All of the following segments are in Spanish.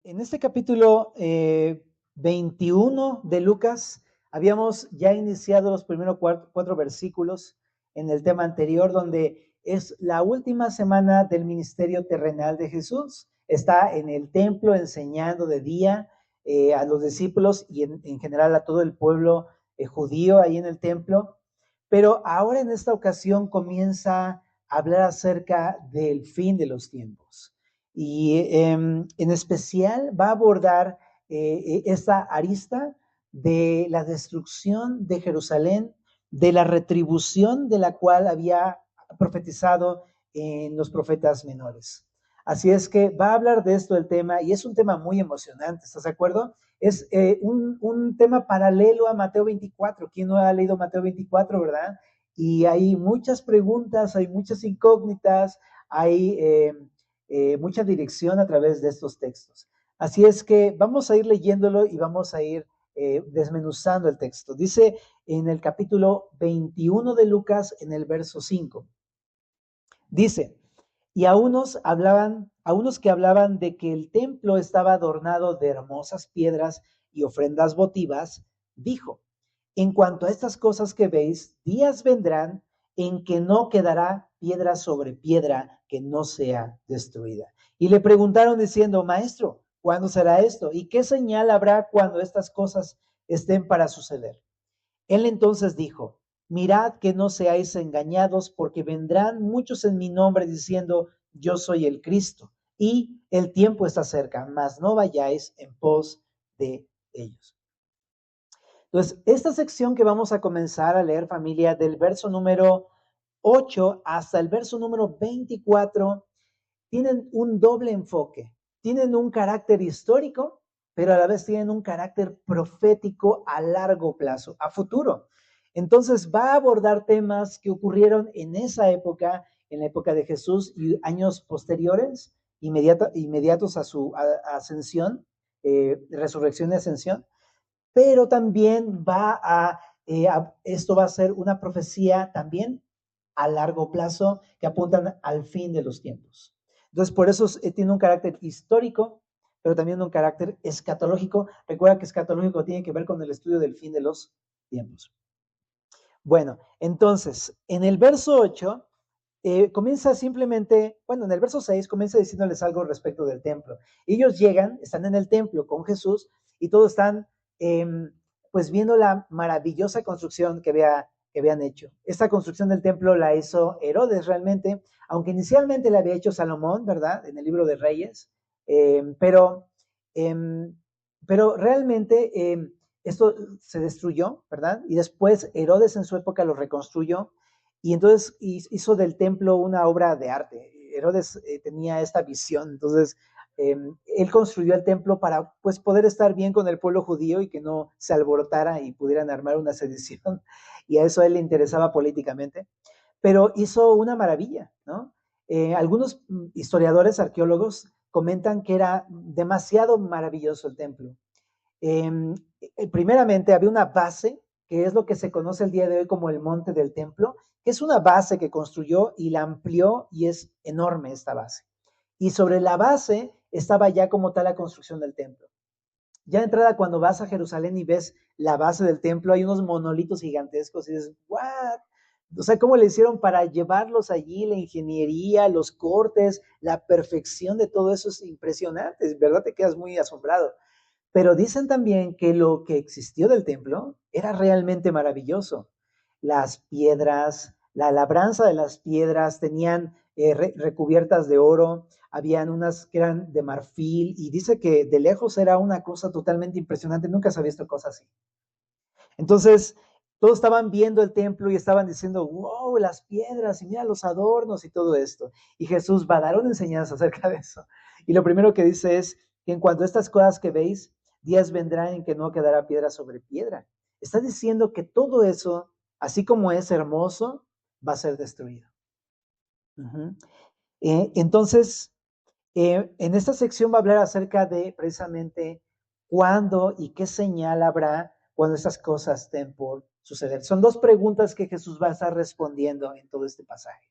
En este capítulo 21 de Lucas, habíamos ya iniciado los primeros cuatro versículos en el tema anterior, donde es la última semana del ministerio terrenal de Jesús. Está en el templo enseñando de día a los discípulos y en general a todo el pueblo judío ahí en el templo. Pero ahora en esta ocasión comienza a hablar acerca del fin de los tiempos. Y en especial va a abordar esta arista de la destrucción de Jerusalén, de la retribución de la cual había profetizado en los profetas menores. Así es que va a hablar de esto el tema, y es un tema muy emocionante, ¿estás de acuerdo? Es un tema paralelo a Mateo 24. ¿Quién no ha leído Mateo 24, verdad? Y hay muchas preguntas, hay muchas incógnitas, hay mucha dirección a través de estos textos. Así es que vamos a ir leyéndolo y vamos a ir desmenuzando el texto. Dice en el capítulo 21 de Lucas, en el verso 5. Dice, y a unos que hablaban de que el templo estaba adornado de hermosas piedras y ofrendas votivas, dijo, en cuanto a estas cosas que veis, días vendrán en que no quedará piedra sobre piedra que no sea destruida. Y le preguntaron diciendo, maestro, ¿cuándo será esto? ¿Y qué señal habrá cuando estas cosas estén para suceder? Él entonces dijo, mirad que no seáis engañados, porque vendrán muchos en mi nombre diciendo, yo soy el Cristo, y el tiempo está cerca, mas no vayáis en pos de ellos. Entonces, esta sección que vamos a comenzar a leer, familia, del verso número 8 hasta el verso número 24, tienen un doble enfoque. Tienen un carácter histórico, pero a la vez tienen un carácter profético a largo plazo, a futuro. Entonces va a abordar temas que ocurrieron en esa época, en la época de Jesús y años posteriores, inmediatos a su ascensión, resurrección y ascensión, pero también esto va a ser una profecía también a largo plazo que apuntan al fin de los tiempos. Entonces, por eso tiene un carácter histórico, pero también un carácter escatológico. Recuerda que escatológico tiene que ver con el estudio del fin de los tiempos. Bueno, entonces, en el verso 8, comienza simplemente, bueno, en el verso 6 comienza diciéndoles algo respecto del templo. Ellos llegan, están en el templo con Jesús y todos están pues viendo la maravillosa construcción que habían hecho. Esta construcción del templo la hizo Herodes realmente, aunque inicialmente la había hecho Salomón, ¿verdad? En el libro de Reyes, pero realmente esto se destruyó, ¿verdad? Y después Herodes en su época lo reconstruyó y entonces hizo del templo una obra de arte. Herodes tenía esta visión, entonces él construyó el templo para pues poder estar bien con el pueblo judío y que no se alborotara y pudieran armar una sedición, y a eso a él le interesaba políticamente, pero hizo una maravilla, ¿no? Algunos historiadores, arqueólogos, comentan que era demasiado maravilloso el templo. Primeramente había una base, que es lo que se conoce el día de hoy como el monte del templo, que es una base que construyó y la amplió y es enorme esta base. Y sobre la base estaba ya como tal la construcción del templo. Ya de entrada, cuando vas a Jerusalén y ves la base del templo, hay unos monolitos gigantescos y dices, ¿what? O sea, ¿cómo le hicieron para llevarlos allí? La ingeniería, los cortes, la perfección de todo eso es impresionante, ¿verdad? Te quedas muy asombrado. Pero dicen también que lo que existió del templo era realmente maravilloso. Las piedras, la labranza de las piedras tenían recubiertas de oro, habían unas que eran de marfil, y dice que de lejos era una cosa totalmente impresionante, nunca se había visto cosas así. Entonces, todos estaban viendo el templo y estaban diciendo, wow, las piedras, y mira los adornos y todo esto. Y Jesús va a dar una enseñanza acerca de eso. Y lo primero que dice es que en cuanto a estas cosas que veis, días vendrán en que no quedará piedra sobre piedra. Está diciendo que todo eso, así como es hermoso, va a ser destruido. Entonces, en esta sección va a hablar acerca de precisamente cuándo y qué señal habrá cuando estas cosas estén por suceder. Son dos preguntas que Jesús va a estar respondiendo en todo este pasaje.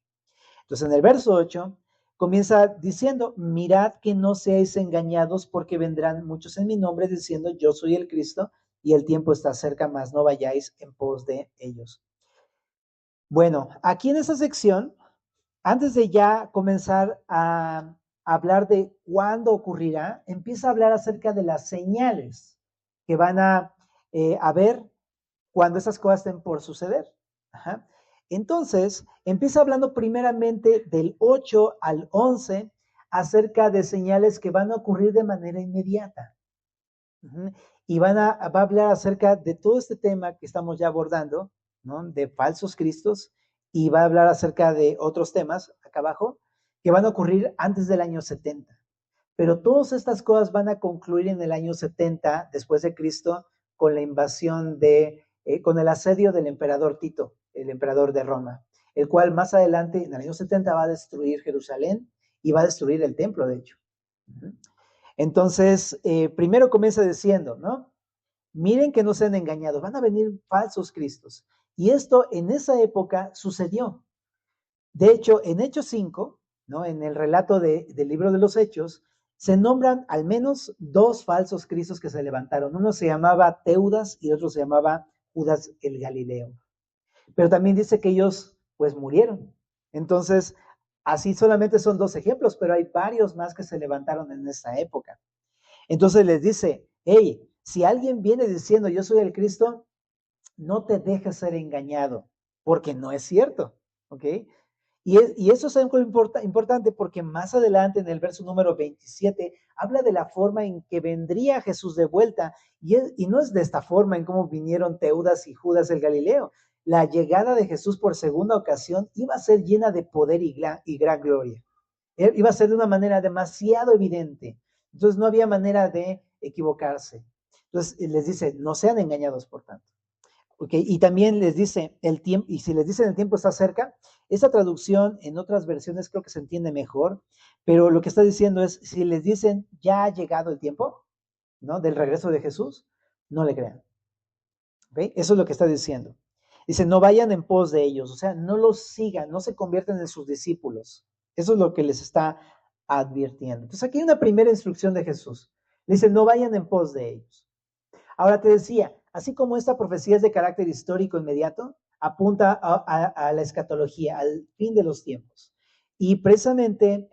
Entonces, en el verso 8 comienza diciendo, mirad que no seáis engañados porque vendrán muchos en mi nombre diciendo yo soy el Cristo y el tiempo está cerca, mas no vayáis en pos de ellos. Bueno, aquí en esa sección, antes de ya comenzar a hablar de cuándo ocurrirá, empieza a hablar acerca de las señales que van a ver cuando esas cosas estén por suceder. Ajá. Entonces, empieza hablando primeramente del 8 al 11 acerca de señales que van a ocurrir de manera inmediata. Uh-huh. Y va a hablar acerca de todo este tema que estamos ya abordando, ¿no? De falsos cristos, y va a hablar acerca de otros temas, acá abajo, que van a ocurrir antes del año 70. Pero todas estas cosas van a concluir en el año 70 después de Cristo con la invasión con el asedio del emperador Tito, el emperador de Roma, el cual más adelante, en el año 70, va a destruir Jerusalén y va a destruir el templo, de hecho. Entonces, primero comienza diciendo, ¿no? Miren que no sean engañados, van a venir falsos cristos. Y esto en esa época sucedió. De hecho, en Hechos 5, ¿no? En el relato del libro de los Hechos, se nombran al menos dos falsos cristos que se levantaron. Uno se llamaba Teudas y otro se llamaba Judas el Galileo. Pero también dice que ellos pues murieron. Entonces, así solamente son dos ejemplos, pero hay varios más que se levantaron en esa época. Entonces les dice, hey, si alguien viene diciendo yo soy el Cristo, no te dejes ser engañado, porque no es cierto, ¿ok? Y eso es algo importante porque más adelante en el verso número 27 habla de la forma en que vendría Jesús de vuelta y no es de esta forma en cómo vinieron Teudas y Judas el Galileo. La llegada de Jesús por segunda ocasión iba a ser llena de poder y gran gloria. Iba a ser de una manera demasiado evidente. Entonces no había manera de equivocarse. Entonces les dice, no sean engañados por tanto. Okay, y también les dice el tiempo, y si les dicen el tiempo está cerca, esa traducción en otras versiones creo que se entiende mejor, pero lo que está diciendo es, si les dicen ya ha llegado el tiempo, ¿no? Del regreso de Jesús, no le crean. ¿Okay? Eso es lo que está diciendo. Dice, no vayan en pos de ellos, o sea, no los sigan, no se conviertan en sus discípulos. Eso es lo que les está advirtiendo. Entonces aquí hay una primera instrucción de Jesús. Le dice, no vayan en pos de ellos. Ahora te decía, así como esta profecía es de carácter histórico inmediato, apunta a la escatología, al fin de los tiempos. Y precisamente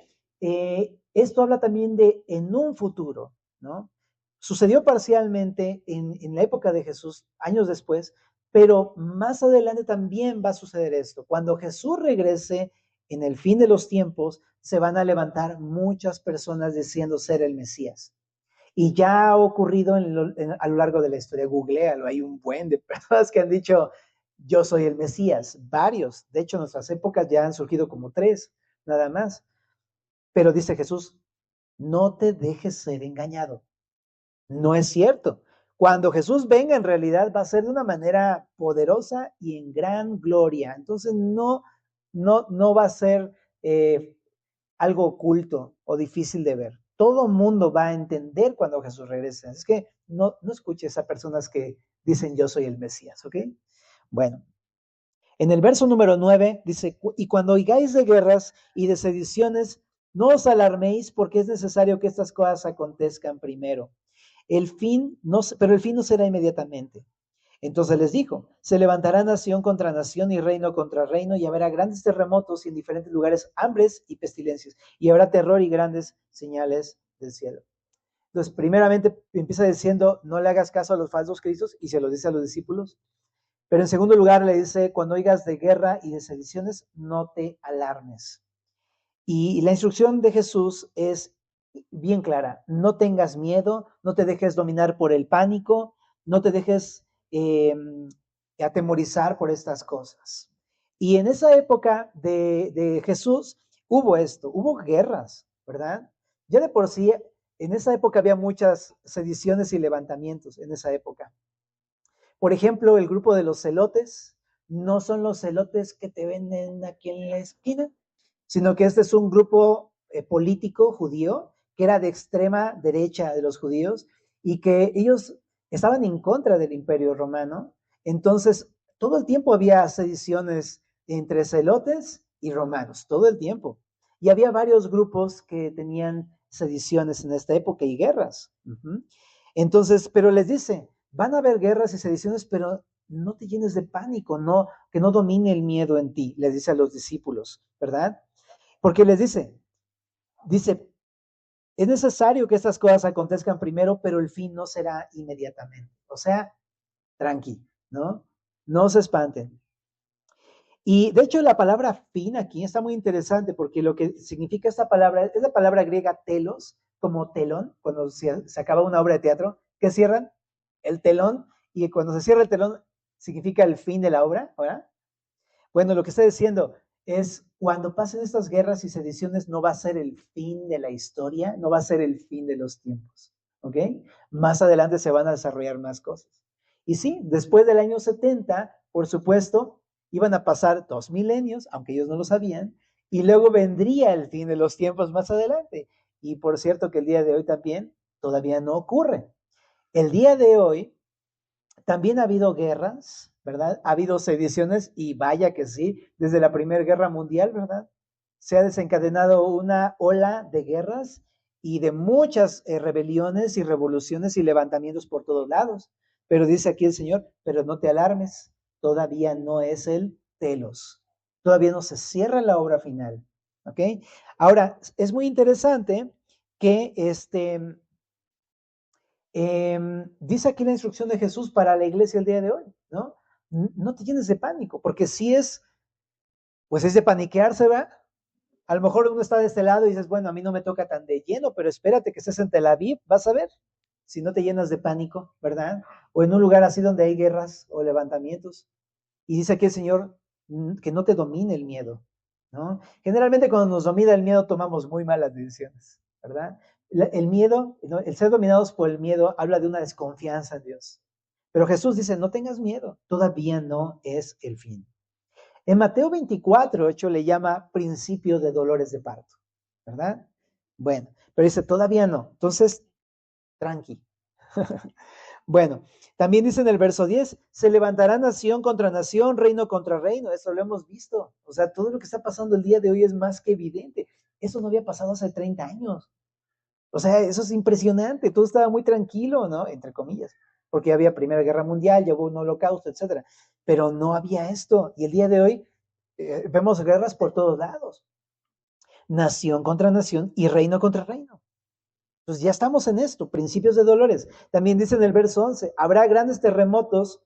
esto habla también de en un futuro, ¿no? Sucedió parcialmente en la época de Jesús, años después, pero más adelante también va a suceder esto. Cuando Jesús regrese en el fin de los tiempos, se van a levantar muchas personas diciendo ser el Mesías. Y ya ha ocurrido a lo largo de la historia. Googlealo, hay un buen de personas que han dicho, yo soy el Mesías, varios. De hecho, en nuestras épocas ya han surgido como 3, nada más. Pero dice Jesús, no te dejes ser engañado. No es cierto. Cuando Jesús venga, en realidad va a ser de una manera poderosa y en gran gloria. Entonces, no va a ser algo oculto o difícil de ver. Todo mundo va a entender cuando Jesús regrese. Es que no escuches a personas que dicen yo soy el Mesías, ¿ok? Bueno, en el verso número 9 dice, y cuando oigáis de guerras y de sediciones, no os alarméis porque es necesario que estas cosas acontezcan primero. Pero el fin no será inmediatamente. Entonces les dijo, se levantará nación contra nación y reino contra reino y habrá grandes terremotos y en diferentes lugares hambres y pestilencias y habrá terror y grandes señales del cielo. Entonces, primeramente empieza diciendo, no le hagas caso a los falsos cristos y se lo dice a los discípulos. Pero en segundo lugar le dice, cuando oigas de guerra y de sediciones, no te alarmes. Y la instrucción de Jesús es bien clara, no tengas miedo, no te dejes dominar por el pánico, no te dejes atemorizar por estas cosas. Y en esa época de Jesús hubo esto, hubo guerras, ¿verdad? Ya de por sí, en esa época había muchas sediciones y levantamientos en esa época. Por ejemplo, el grupo de los celotes no son los celotes que te venden aquí en la esquina, sino que este es un grupo político judío que era de extrema derecha de los judíos y que ellos estaban en contra del imperio romano. Entonces, todo el tiempo había sediciones entre celotes y romanos, todo el tiempo. Y había varios grupos que tenían sediciones en esta época y guerras. Entonces, pero les dice, van a haber guerras y sediciones, pero no te llenes de pánico, no, que no domine el miedo en ti, les dice a los discípulos, ¿verdad? Porque les dice, es necesario que estas cosas acontezcan primero, pero el fin no será inmediatamente. O sea, tranqui, ¿no? No se espanten. Y de hecho la palabra fin aquí está muy interesante porque lo que significa esta palabra es la palabra griega telos, como telón, cuando se acaba una obra de teatro, que cierran el telón y cuando se cierra el telón significa el fin de la obra, ¿verdad? Bueno, lo que está diciendo es cuando pasen estas guerras y sediciones no va a ser el fin de la historia, no va a ser el fin de los tiempos, ¿ok? Más adelante se van a desarrollar más cosas. Y sí, después del año 70, por supuesto, iban a pasar 2 milenios, aunque ellos no lo sabían, y luego vendría el fin de los tiempos más adelante. Y por cierto que el día de hoy también todavía no ocurre. El día de hoy también ha habido guerras, ¿verdad? Ha habido sediciones y vaya que sí, desde la Primera Guerra Mundial, ¿verdad? Se ha desencadenado una ola de guerras y de muchas rebeliones y revoluciones y levantamientos por todos lados. Pero dice aquí el Señor, pero no te alarmes, todavía no es el telos, todavía no se cierra la obra final, ¿ok? Ahora, es muy interesante que dice aquí la instrucción de Jesús para la iglesia el día de hoy, ¿no? No te llenes de pánico, porque si es, pues es de paniquearse, ¿verdad? A lo mejor uno está de este lado y dices, bueno, a mí no me toca tan de lleno, pero espérate que estés en Tel Aviv, vas a ver, si no te llenas de pánico, ¿verdad? O en un lugar así donde hay guerras o levantamientos. Y dice aquí el Señor que no te domine el miedo, ¿no? Generalmente cuando nos domina el miedo tomamos muy malas decisiones, ¿verdad? El miedo, el ser dominados por el miedo habla de una desconfianza en Dios. Pero Jesús dice, no tengas miedo, todavía no es el fin. En Mateo 24, hecho le llama principio de dolores de parto, ¿verdad? Bueno, pero dice, todavía no. Entonces, tranqui. Bueno, también dice en el verso 10, se levantará nación contra nación, reino contra reino. Eso lo hemos visto. O sea, todo lo que está pasando el día de hoy es más que evidente. Eso no había pasado hace 30 años. O sea, eso es impresionante. Todo estaba muy tranquilo, ¿no? Entre comillas. Porque había Primera Guerra Mundial, ya hubo un holocausto, etcétera. Pero no había esto. Y el día de hoy vemos guerras por todos lados. Nación contra nación y reino contra reino. Pues ya estamos en esto, principios de dolores. También dice en el verso 11, habrá grandes terremotos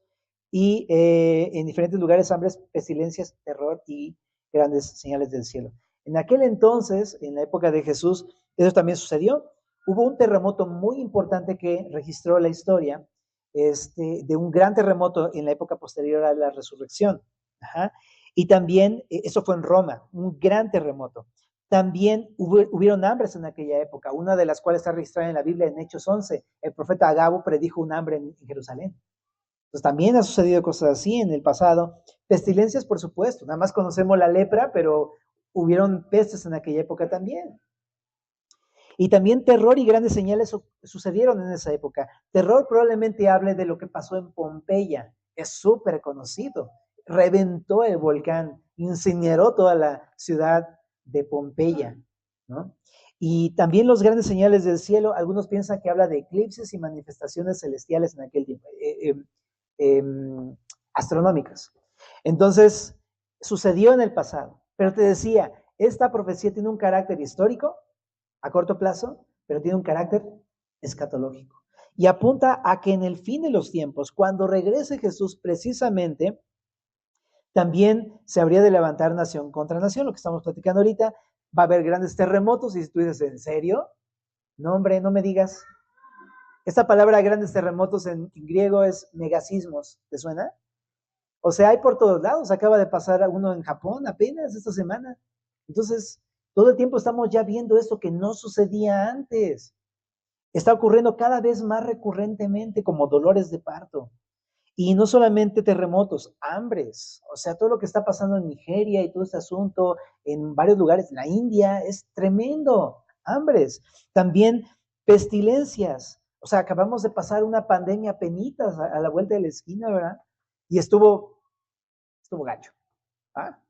y en diferentes lugares hambres, pestilencias, terror y grandes señales del cielo. En aquel entonces, en la época de Jesús, eso también sucedió. Hubo un terremoto muy importante que registró la historia, de un gran terremoto en la época posterior a la resurrección. Ajá. Y también, eso fue en Roma, un gran terremoto. También hubieron hambres en aquella época, una de las cuales está registrada en la Biblia en Hechos 11. El profeta Agabo predijo un hambre en Jerusalén. Entonces también ha sucedido cosas así en el pasado. Pestilencias, por supuesto, nada más conocemos la lepra, pero hubieron pestes en aquella época también. Y también terror y grandes señales sucedieron en esa época. Terror probablemente hable de lo que pasó en Pompeya, es súper conocido. Reventó el volcán, incineró toda la ciudad de Pompeya, ¿no? Y también los grandes señales del cielo, algunos piensan que habla de eclipses y manifestaciones celestiales en aquel tiempo, astronómicas. Entonces, sucedió en el pasado. Pero te decía, esta profecía tiene un carácter histórico a corto plazo, pero tiene un carácter escatológico. Y apunta a que en el fin de los tiempos, cuando regrese Jesús precisamente, también se habría de levantar nación contra nación, lo que estamos platicando ahorita, va a haber grandes terremotos, y si tú dices, ¿en serio? No, hombre, no me digas. Esta palabra grandes terremotos en griego es megasismos, ¿te suena? O sea, hay por todos lados, acaba de pasar uno en Japón apenas esta semana. Entonces, todo el tiempo estamos ya viendo esto que no sucedía antes. Está ocurriendo cada vez más recurrentemente como dolores de parto. Y no solamente terremotos, hambres. O sea, todo lo que está pasando en Nigeria y todo este asunto en varios lugares, la India, es tremendo. Hambres. También pestilencias. O sea, acabamos de pasar una pandemia penitas a la vuelta de la esquina, ¿verdad? Y estuvo gacho. ¿Ah?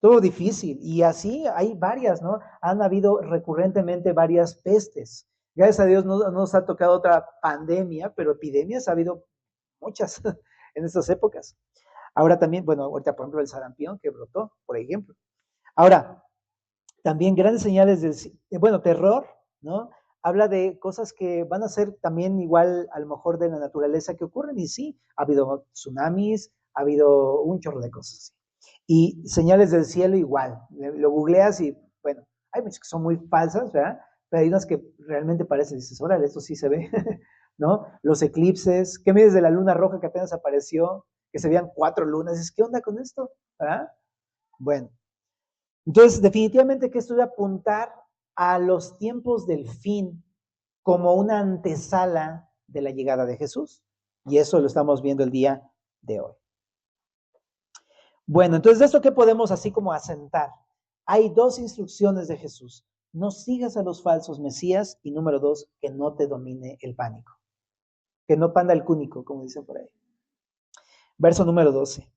todo difícil. Y así hay varias, ¿no? Han habido recurrentemente varias pestes. Gracias a Dios no nos ha tocado otra pandemia, pero epidemias ha habido muchas en estas épocas. Ahora también, bueno, ahorita por ejemplo el sarampión que brotó, por ejemplo. Ahora, también grandes señales de, bueno, terror, ¿no? Habla de cosas que van a ser también igual a lo mejor de la naturaleza que ocurren, y sí, ha habido tsunamis, ha habido un chorro de cosas. Y señales del cielo igual, lo googleas y bueno, hay muchas que son muy falsas, ¿verdad? Pero hay unas que realmente parecen, dices, órale, esto sí se ve, ¿no? Los eclipses, ¿qué me dices de la luna roja que apenas apareció? Que se veían 4 lunas, dices, ¿qué onda con esto? ¿Verdad? Bueno, entonces, definitivamente que esto debe apuntar a los tiempos del fin como una antesala de la llegada de Jesús. Y eso lo estamos viendo el día de hoy. Bueno, entonces, ¿de esto qué podemos así como asentar? Hay 2 instrucciones de Jesús. No sigas a los falsos mesías y número 2, que no te domine el pánico. Que no panda el cúnico, como dicen por ahí. Verso número 12.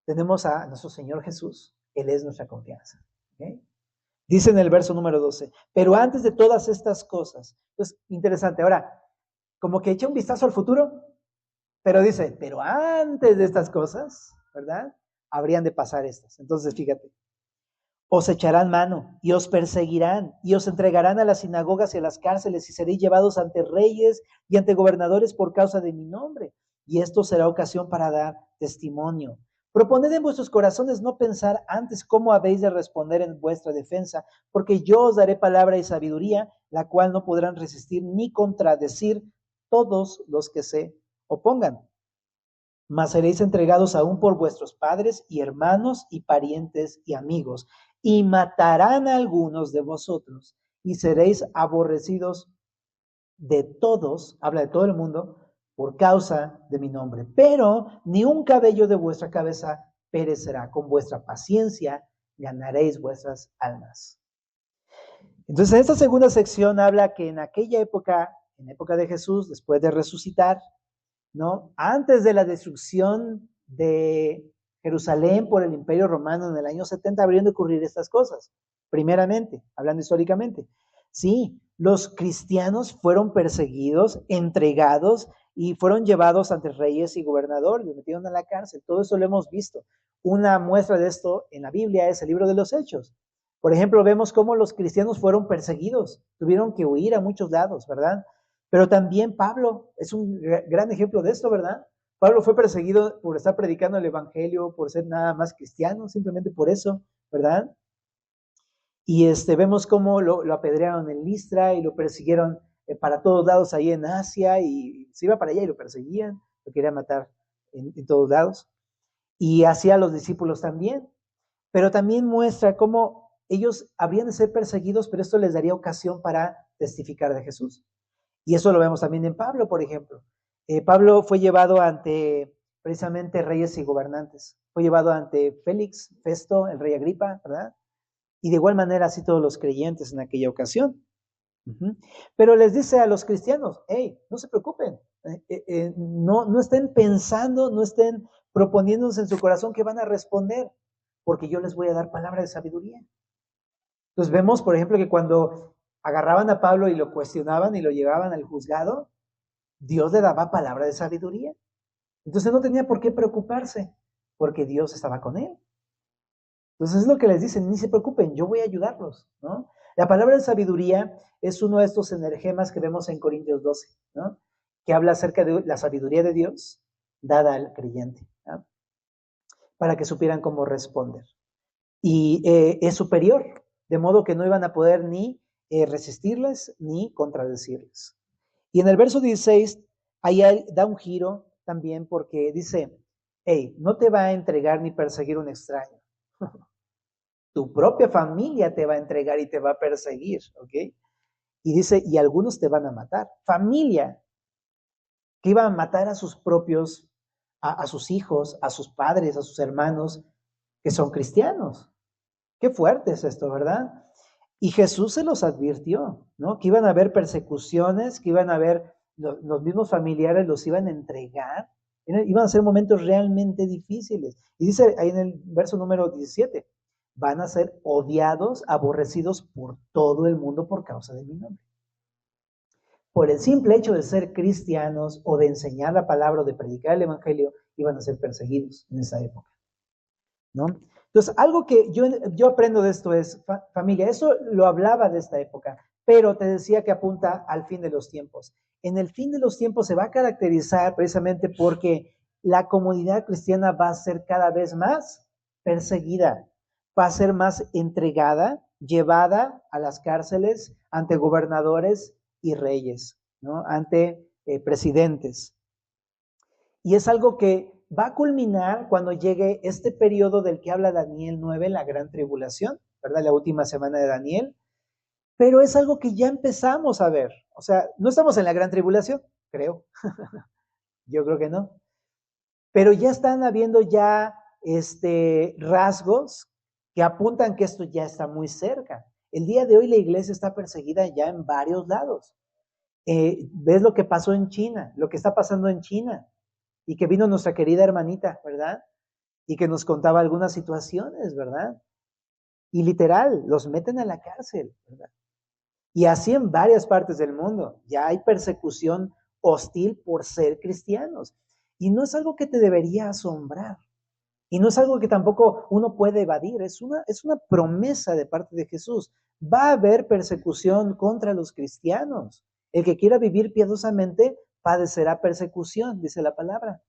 Tenemos a nuestro Señor Jesús. Él es nuestra confianza. ¿Okay? Dice en el verso número 12, pero antes de todas estas cosas, pues interesante, ahora, como que echa un vistazo al futuro, pero dice, pero antes de estas cosas, ¿verdad? Habrían de pasar estas. Entonces, fíjate, os echarán mano y os perseguirán y os entregarán a las sinagogas y a las cárceles y seréis llevados ante reyes y ante gobernadores por causa de mi nombre. Y esto será ocasión para dar testimonio. Proponed en vuestros corazones no pensar antes cómo habéis de responder en vuestra defensa, porque yo os daré palabra y sabiduría, la cual no podrán resistir ni contradecir todos los que se opongan. Mas seréis entregados aún por vuestros padres y hermanos y parientes y amigos, y matarán a algunos de vosotros, y seréis aborrecidos de todos, habla de todo el mundo, por causa de mi nombre. Pero ni un cabello de vuestra cabeza perecerá. Con vuestra paciencia ganaréis vuestras almas. Entonces, en esta segunda sección habla que en aquella época, en época de Jesús, después de resucitar, ¿no? Antes de la destrucción de Jerusalén por el Imperio Romano en el año 70 habrían de ocurrir estas cosas, primeramente, hablando históricamente. Sí, los cristianos fueron perseguidos, entregados y fueron llevados ante reyes y gobernadores, los metieron a la cárcel, todo eso lo hemos visto. Una muestra de esto en la Biblia es el libro de los Hechos. Por ejemplo, vemos cómo los cristianos fueron perseguidos, tuvieron que huir a muchos lados, ¿verdad? Pero también Pablo es un gran ejemplo de esto, ¿verdad? Pablo fue perseguido por estar predicando el evangelio, por ser nada más cristiano, simplemente por eso, ¿verdad? Y vemos cómo lo apedrearon en Listra y lo persiguieron para todos lados ahí en Asia, y se iba para allá y lo perseguían, lo querían matar en todos lados. Y así a los discípulos también. Pero también muestra cómo ellos habrían de ser perseguidos, pero esto les daría ocasión para testificar de Jesús. Y eso lo vemos también en Pablo, por ejemplo. Pablo fue llevado ante precisamente reyes y gobernantes. Fue llevado ante Félix, Festo, el rey Agripa, ¿verdad? Y de igual manera así todos los creyentes en aquella ocasión. Pero les dice a los cristianos, hey, no se preocupen, no estén pensando, no estén proponiéndose en su corazón que van a responder, porque yo les voy a dar palabra de sabiduría. Entonces vemos, por ejemplo, que cuando agarraban a Pablo y lo cuestionaban y lo llevaban al juzgado, Dios le daba palabra de sabiduría. Entonces no tenía por qué preocuparse, porque Dios estaba con él. Entonces es lo que les dicen, ni se preocupen, yo voy a ayudarlos, ¿no? La palabra de sabiduría es uno de estos energemas que vemos en Corintios 12, ¿no? Que habla acerca de la sabiduría de Dios dada al creyente, ¿no? Para que supieran cómo responder. Y es superior, de modo que no iban a poder ni resistirles ni contradecirles. Y en el verso 16, ahí da un giro también porque dice, hey, no te va a entregar ni perseguir un extraño. Tu propia familia te va a entregar y te va a perseguir, ¿ok? Y dice, y algunos te van a matar. Familia, que iba a matar a sus propios, a sus hijos, a sus padres, a sus hermanos, que son cristianos. Qué fuerte es esto, ¿verdad? Y Jesús se los advirtió, ¿no? Que iban a haber persecuciones, que iban a haber, los mismos familiares los iban a entregar, iban a ser momentos realmente difíciles. Y dice ahí en el verso número 17, van a ser odiados, aborrecidos por todo el mundo por causa de mi nombre. Por el simple hecho de ser cristianos o de enseñar la palabra o de predicar el evangelio, iban a ser perseguidos en esa época, ¿no? Entonces, algo que yo aprendo de esto es, familia, eso lo hablaba de esta época, pero te decía que apunta al fin de los tiempos. En el fin de los tiempos se va a caracterizar precisamente porque la comunidad cristiana va a ser cada vez más perseguida, va a ser más entregada, llevada a las cárceles ante gobernadores y reyes, ¿no? Ante presidentes. Y es algo que va a culminar cuando llegue este periodo del que habla Daniel 9, la gran tribulación, ¿verdad? La última semana de Daniel. Pero es algo que ya empezamos a ver. O sea, no estamos en la gran tribulación, creo. Yo creo que no. Pero ya están habiendo ya rasgos que apuntan que esto ya está muy cerca. El día de hoy la iglesia está perseguida ya en varios lados. ¿Ves lo que pasó en China? Lo que está pasando en China. Y que vino nuestra querida hermanita, ¿verdad? Y que nos contaba algunas situaciones, ¿verdad? Y literal, los meten a la cárcel, ¿verdad? Y así en varias partes del mundo. Ya hay persecución hostil por ser cristianos. Y no es algo que te debería asombrar. Y no es algo que tampoco uno puede evadir. Es una promesa de parte de Jesús. Va a haber persecución contra los cristianos. El que quiera vivir piadosamente padecerá persecución, dice la palabra.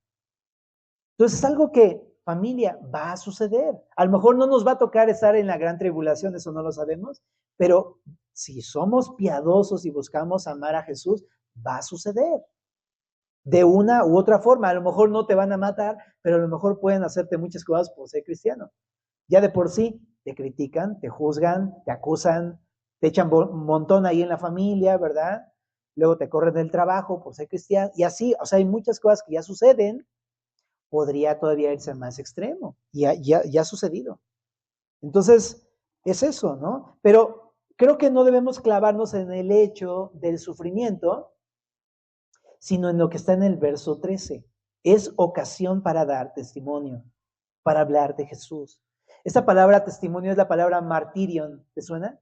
Entonces es algo que, familia, va a suceder. A lo mejor no nos va a tocar estar en la gran tribulación, eso no lo sabemos, pero si somos piadosos y buscamos amar a Jesús, va a suceder. De una u otra forma, a lo mejor no te van a matar, pero a lo mejor pueden hacerte muchas cosas por ser cristiano. Ya de por sí te critican, te juzgan, te acusan, te echan un montón ahí en la familia, ¿verdad? Luego te corren del trabajo por ser cristiano, y así, o sea, hay muchas cosas que ya suceden. Podría todavía irse más extremo. Ya ha sucedido. Entonces, es eso, ¿no? Pero creo que no debemos clavarnos en el hecho del sufrimiento, sino en lo que está en el verso 13. Es ocasión para dar testimonio, para hablar de Jesús. Esta palabra testimonio es la palabra martirion. ¿Te suena?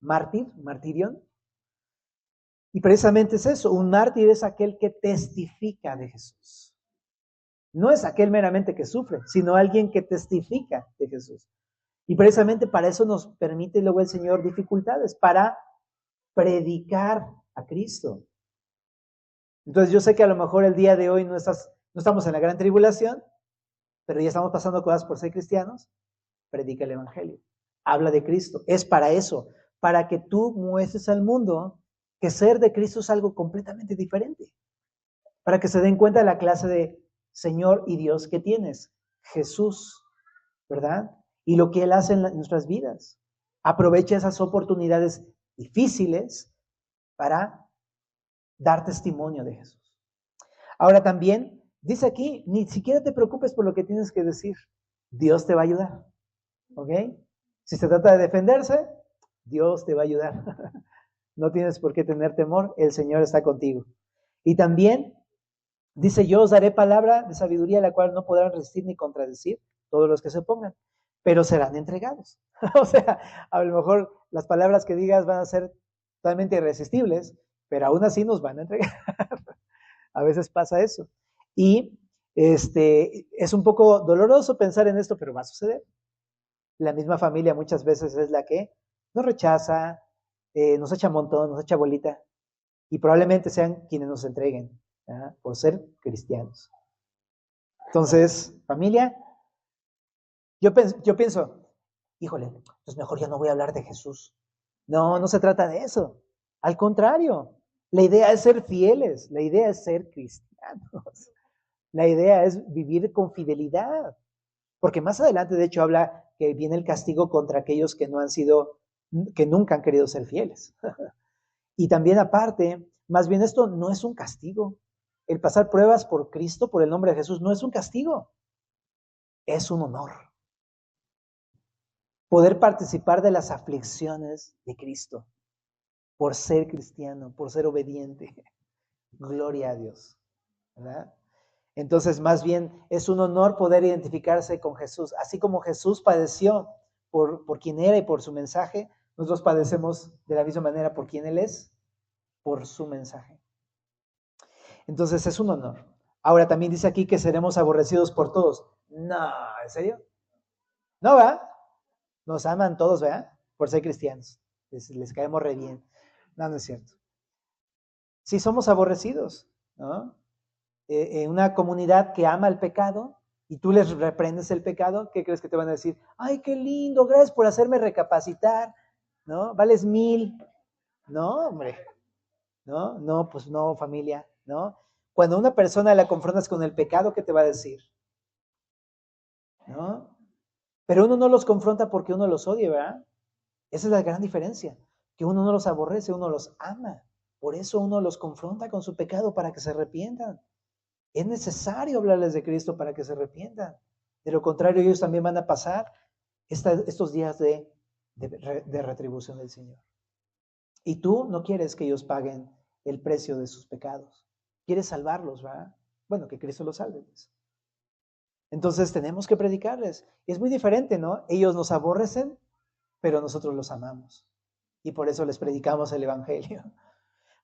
Mártir, martirion. Y precisamente es eso. Un mártir es aquel que testifica de Jesús. No es aquel meramente que sufre, sino alguien que testifica de Jesús. Y precisamente para eso nos permite luego el Señor dificultades, para predicar a Cristo. Entonces yo sé que a lo mejor el día de hoy no estamos en la gran tribulación, pero ya estamos pasando cosas por ser cristianos. Predica el Evangelio. Habla de Cristo. Es para eso, para que tú muestres al mundo que ser de Cristo es algo completamente diferente. Para que se den cuenta de la clase de Señor y Dios que tienes, Jesús, ¿verdad? Y lo que Él hace en nuestras vidas. Aprovecha esas oportunidades difíciles para dar testimonio de Jesús. Ahora también, dice aquí, ni siquiera te preocupes por lo que tienes que decir. Dios te va a ayudar, ¿ok? Si se trata de defenderse, Dios te va a ayudar. No tienes por qué tener temor, el Señor está contigo. Y también dice, yo os daré palabra de sabiduría, la cual no podrán resistir ni contradecir todos los que se opongan, pero serán entregados. O sea, a lo mejor las palabras que digas van a ser totalmente irresistibles, pero aún así nos van a entregar. A veces pasa eso. Y es un poco doloroso pensar en esto, pero va a suceder. La misma familia muchas veces es la que nos rechaza, nos echa montón, nos echa bolita, y probablemente sean quienes nos entreguen, ¿verdad? Por ser cristianos. Entonces, familia, yo pienso, híjole, pues mejor ya no voy a hablar de Jesús. No, no se trata de eso. Al contrario, la idea es ser fieles, la idea es ser cristianos. La idea es vivir con fidelidad. Porque más adelante, de hecho, habla que viene el castigo contra aquellos que no han sido, que nunca han querido ser fieles. Y también aparte, más bien esto no es un castigo. El pasar pruebas por Cristo, por el nombre de Jesús, no es un castigo. Es un honor. Poder participar de las aflicciones de Cristo por ser cristiano, por ser obediente. Gloria a Dios, ¿verdad? Entonces, más bien es un honor poder identificarse con Jesús. Así como Jesús padeció por quien era y por su mensaje, nosotros padecemos de la misma manera por quien Él es, por su mensaje. Entonces es un honor. Ahora también dice aquí que seremos aborrecidos por todos. No, ¿en serio? No, ¿verdad? Nos aman todos, ¿verdad? Por ser cristianos. Les caemos re bien. No, no es cierto. Sí somos aborrecidos, ¿no? En una comunidad que ama el pecado y tú les reprendes el pecado, ¿qué crees que te van a decir? Ay, qué lindo, gracias por hacerme recapacitar, ¿no? Vales 1000. No, hombre. ¿No? No, pues no, familia, ¿no? Cuando una persona la confrontas con el pecado, ¿qué te va a decir? ¿No? Pero uno no los confronta porque uno los odia, ¿verdad? Esa es la gran diferencia, que uno no los aborrece, uno los ama. Por eso uno los confronta con su pecado para que se arrepientan. Es necesario hablarles de Cristo para que se arrepientan. De lo contrario, ellos también van a pasar estos días de retribución del Señor. Y tú no quieres que ellos paguen el precio de sus pecados. Quieres salvarlos, ¿verdad? Bueno, que Cristo los salve, pues. Entonces tenemos que predicarles. Es muy diferente, ¿no? Ellos nos aborrecen, pero nosotros los amamos. Y por eso les predicamos el Evangelio.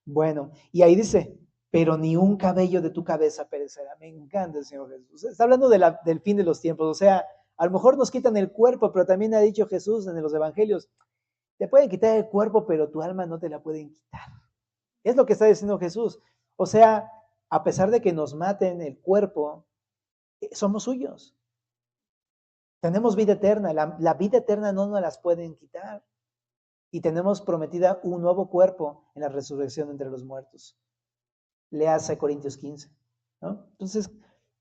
Bueno, y ahí dice, pero ni un cabello de tu cabeza perecerá. Me encanta el Señor Jesús. Está hablando del fin de los tiempos. O sea, a lo mejor nos quitan el cuerpo, pero también ha dicho Jesús en los Evangelios, te pueden quitar el cuerpo, pero tu alma no te la pueden quitar. Es lo que está diciendo Jesús. O sea, a pesar de que nos maten el cuerpo, somos suyos. Tenemos vida eterna. La vida eterna no nos las pueden quitar. Y tenemos prometida un nuevo cuerpo en la resurrección entre los muertos. Léase Corintios 15, ¿no? Entonces,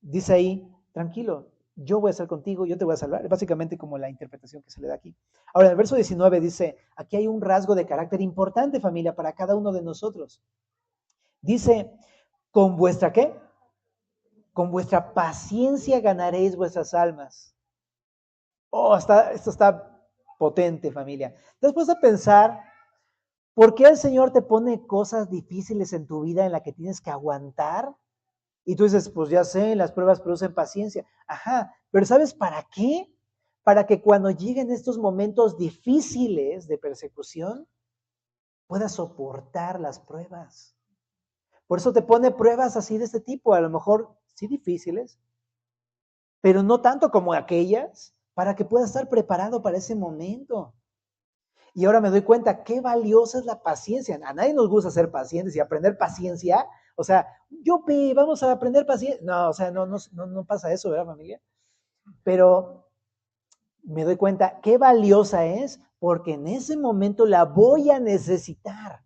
dice ahí, tranquilo, yo voy a estar contigo, yo te voy a salvar. Es básicamente como la interpretación que se le da aquí. Ahora, en el verso 19 dice, aquí hay un rasgo de carácter importante, familia, para cada uno de nosotros. Dice, ¿con vuestra qué? Con vuestra paciencia ganaréis vuestras almas. Oh, esto está potente, familia. Después de pensar, ¿por qué el Señor te pone cosas difíciles en tu vida en las que tienes que aguantar? Y tú dices, pues ya sé, las pruebas producen paciencia. Ajá, pero ¿sabes para qué? Para que cuando lleguen estos momentos difíciles de persecución, puedas soportar las pruebas. Por eso te pone pruebas así de este tipo, a lo mejor sí difíciles, pero no tanto como aquellas, para que puedas estar preparado para ese momento. Y ahora me doy cuenta qué valiosa es la paciencia. A nadie nos gusta ser pacientes y aprender paciencia. O sea, vamos a aprender paciencia. No, o sea, no pasa eso, ¿verdad, familia? Pero me doy cuenta qué valiosa es, porque en ese momento la voy a necesitar.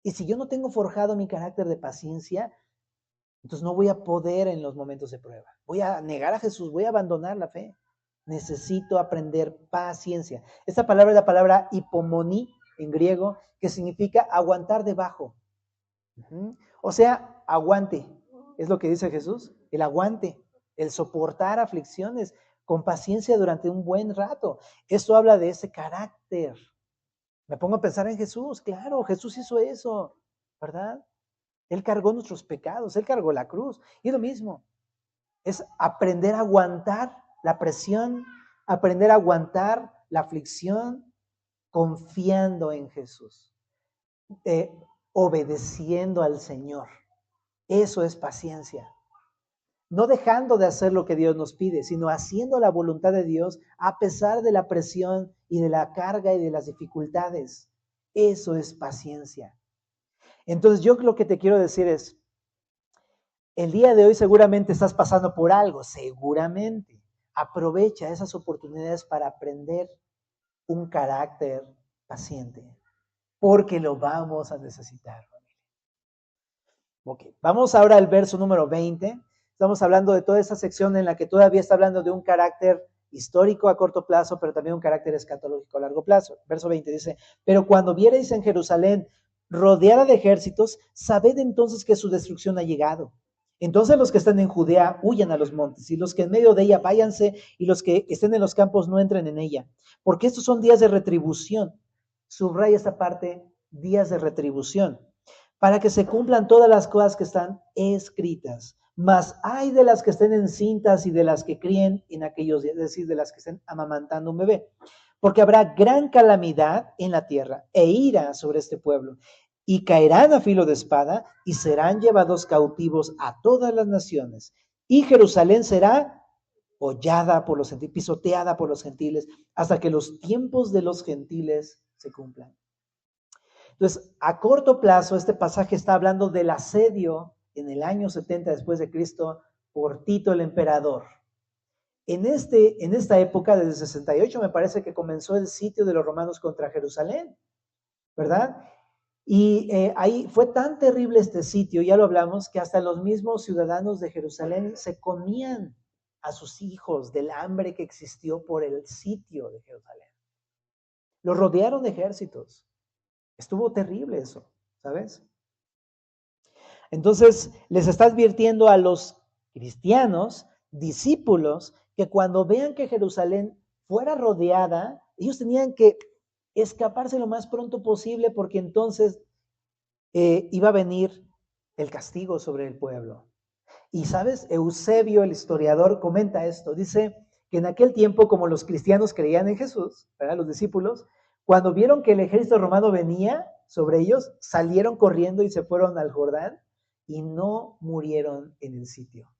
Y si yo no tengo forjado mi carácter de paciencia, entonces no voy a poder en los momentos de prueba. Voy a negar a Jesús, voy a abandonar la fe. Necesito aprender paciencia. Esta palabra es la palabra hipomoní en griego, que significa aguantar debajo. O sea, aguante. Es lo que dice Jesús, el aguante, el soportar aflicciones con paciencia durante un buen rato. Esto habla de ese carácter. Me pongo a pensar en Jesús, claro, Jesús hizo eso, ¿verdad? Él cargó nuestros pecados, Él cargó la cruz. Y es lo mismo, es aprender a aguantar la presión, aprender a aguantar la aflicción, confiando en Jesús, obedeciendo al Señor. Eso es paciencia. No dejando de hacer lo que Dios nos pide, sino haciendo la voluntad de Dios a pesar de la presión y de la carga y de las dificultades. Eso es paciencia. Entonces yo lo que te quiero decir es, el día de hoy seguramente estás pasando por algo, seguramente. Aprovecha esas oportunidades para aprender un carácter paciente, porque lo vamos a necesitar. Ok, vamos ahora al verso número 20. Estamos hablando de toda esa sección en la que todavía está hablando de un carácter histórico a corto plazo, pero también un carácter escatológico a largo plazo. Verso 20 dice, pero cuando viereis en Jerusalén rodeada de ejércitos, sabed entonces que su destrucción ha llegado. Entonces los que están en Judea huyan a los montes, y los que en medio de ella váyanse, y los que estén en los campos no entren en ella, porque estos son días de retribución. Subraya esta parte, días de retribución, para que se cumplan todas las cosas que están escritas. Mas hay de las que estén encintas y de las que críen en aquellos días, es decir, de las que estén amamantando un bebé. porque habrá gran calamidad en la tierra e ira sobre este pueblo, y caerán a filo de espada y serán llevados cautivos a todas las naciones, y Jerusalén será hollada por los gentiles, pisoteada por los gentiles, hasta que los tiempos de los gentiles se cumplan. Entonces, a corto plazo, este pasaje está hablando del asedio en el año 70 después de Cristo por Tito el emperador. En esta época, desde el 68, me parece que comenzó el sitio de los romanos contra Jerusalén, ¿verdad? Y ahí fue tan terrible este sitio, ya lo hablamos, que hasta los mismos ciudadanos de Jerusalén se comían a sus hijos del hambre que existió por el sitio de Jerusalén. Los rodearon ejércitos. Estuvo terrible eso, ¿sabes? Entonces, les está advirtiendo a los cristianos, discípulos, que cuando vean que Jerusalén fuera rodeada, ellos tenían que escaparse lo más pronto posible porque entonces iba a venir el castigo sobre el pueblo. Y sabes, Eusebio, el historiador, comenta esto. Dice que en aquel tiempo, como los cristianos creían en Jesús, ¿verdad? Los discípulos, cuando vieron que el ejército romano venía sobre ellos, salieron corriendo y se fueron al Jordán y no murieron en el sitio.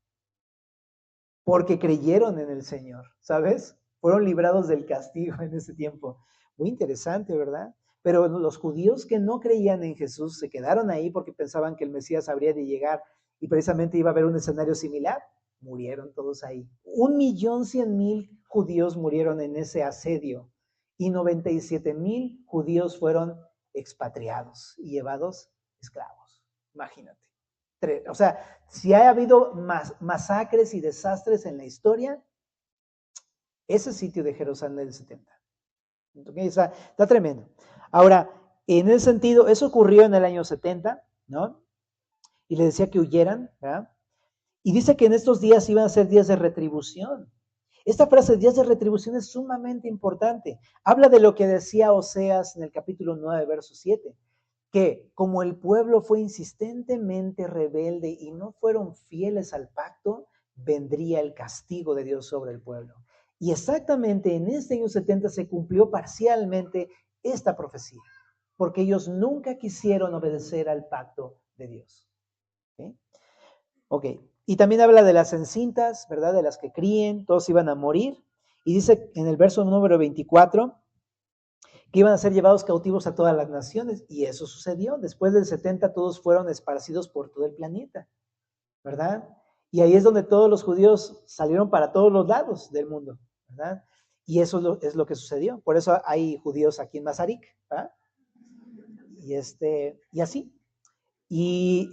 Porque creyeron en el Señor, ¿sabes? Fueron librados del castigo en ese tiempo. Muy interesante, ¿verdad? Pero los judíos que no creían en Jesús se quedaron ahí porque pensaban que el Mesías habría de llegar y precisamente iba a haber un escenario similar. Murieron todos ahí. 1.100.000 judíos murieron en ese asedio y 97.000 judíos fueron expatriados y llevados esclavos. Imagínate. O sea, si ha habido masacres y desastres en la historia, ese sitio de Jerusalén del 70. Okay, está tremendo. Ahora, en ese sentido, eso ocurrió en el año 70, ¿no? Y le decía que huyeran, ¿verdad? Y dice que en estos días iban a ser días de retribución. Esta frase, días de retribución, es sumamente importante. Habla de lo que decía Oseas en el capítulo 9, verso 7. Que como el pueblo fue insistentemente rebelde y no fueron fieles al pacto, vendría el castigo de Dios sobre el pueblo. Y exactamente en este año 70 se cumplió parcialmente esta profecía, porque ellos nunca quisieron obedecer al pacto de Dios. ¿Okay? Ok, y también habla de las encintas, ¿verdad? De las que críen, todos iban a morir. Y dice en el verso número 24, que iban a ser llevados cautivos a todas las naciones, y eso sucedió. Después del 70 todos fueron esparcidos por todo el planeta, ¿verdad? Y ahí es donde todos los judíos salieron para todos los lados del mundo, ¿verdad? Y eso es lo que sucedió. Por eso hay judíos aquí en Mazarik, ¿verdad? Y así. Y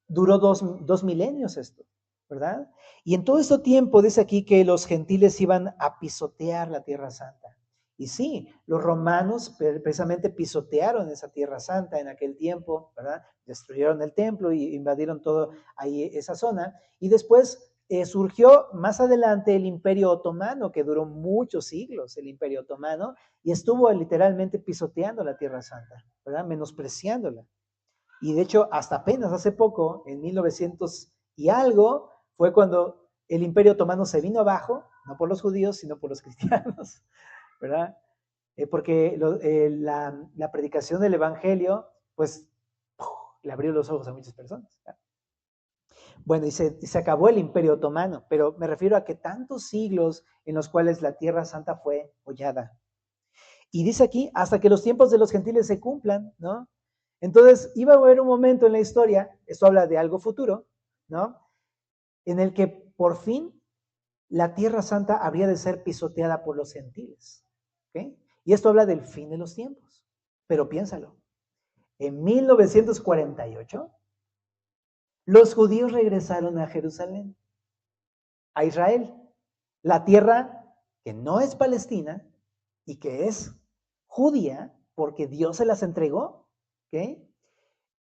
duró dos milenios esto, ¿verdad? Y en todo este tiempo dice aquí que los gentiles iban a pisotear la Tierra Santa. Y sí, los romanos precisamente pisotearon esa Tierra Santa en aquel tiempo, ¿verdad? Destruyeron el templo y invadieron todo ahí esa zona. Y después surgió más adelante el Imperio Otomano, que duró muchos siglos, el Imperio Otomano, y estuvo literalmente pisoteando la Tierra Santa, ¿verdad? Menospreciándola. Y de hecho, hasta apenas hace poco, en 1900 y algo, fue cuando el Imperio Otomano se vino abajo, no por los judíos, sino por los cristianos, ¿verdad? Porque la predicación del Evangelio, pues, le abrió los ojos a muchas personas, ¿verdad? Bueno, y se acabó el Imperio Otomano, pero me refiero a que tantos siglos en los cuales la Tierra Santa fue hollada. Y dice aquí, hasta que los tiempos de los gentiles se cumplan, ¿no? Entonces, iba a haber un momento en la historia, esto habla de algo futuro, ¿no? En el que por fin la Tierra Santa habría de ser pisoteada por los gentiles, ¿ok? Y esto habla del fin de los tiempos. Pero piénsalo, en 1948, los judíos regresaron a Jerusalén, a Israel, la tierra que no es Palestina y que es judía porque Dios se las entregó, ¿ok?